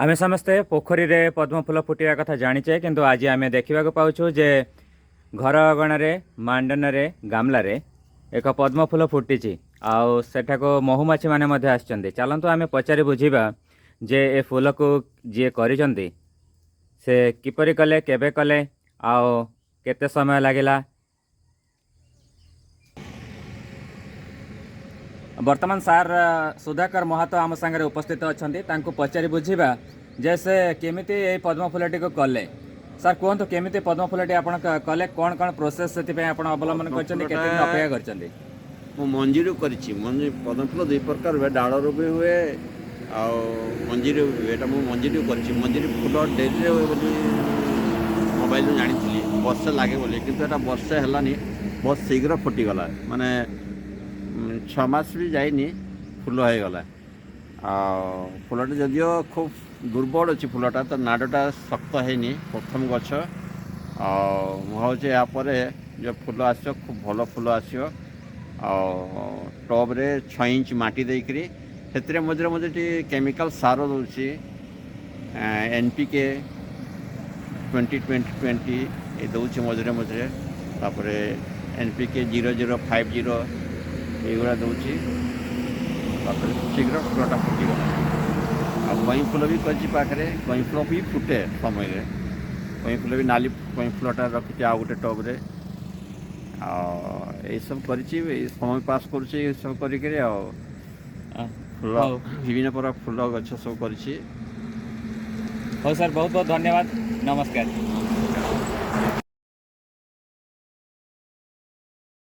आमे समस्ते पोखरी रे पद्म फूल फुटिया कथा जानिचे किंतु आज आमे देखिबा को पाउछु जे घर अगण रे मांडन रे गामला रे एक पद्म फूल फुटिची आउ सेठाको महुमाछी माने मध्ये आछचंदी। चलंतु आमे पचारि बुझिबा जे ए फूल को जे करिसंदी से किपरि कले केबे कले आउ केते समय लागिला। वर्तमान सार सुधाकर महतो आम सागर उपस्थित अच्छा पचारि बुझा जैसे केमिति ए पद्म फूलटी को कले। सर कहतु केमिति पद्म फूलटी आप कले कौन कौन प्रोसेस से अवलंबन करपेक्षा कर मंजी मंजी पद्म फूल दुई प्रकार हुए डाल भी हुए मंजी हुए मंजी मंजी फूल डेरी हुए मोबाइल जानी वर्षे लगे बोली कि वर्षे है बहुत शीघ्र फुटीगला माने 6 मास भी जाइनी फूल हो गला। फूलटा जदियो खूब दुर्बल अच्छी फूलटा तो नाड़टा शक्त है प्रथम गछ मुझे यापर जो फूल आस खूब भल फूल आसो टब रे 6 इंच माटी देकरी से मझे मझे केमिकल सार दूसरी NPK 20-20-20 ये दूसरी मझे मझे तापर NPK 0050 युवा दूसरी शीघ्र फूलटा फुटीगला। कई फूल भी कर पाखे कई फूल भी फुटे समय कई फूल भी नाली कई फूलटा रखी आ गए टब्रे सब कर समय पास कर सब कर फूल विभिन्न प्रकार फूल गछ सब कर। सर बहुत बहुत धन्यवाद, नमस्कार।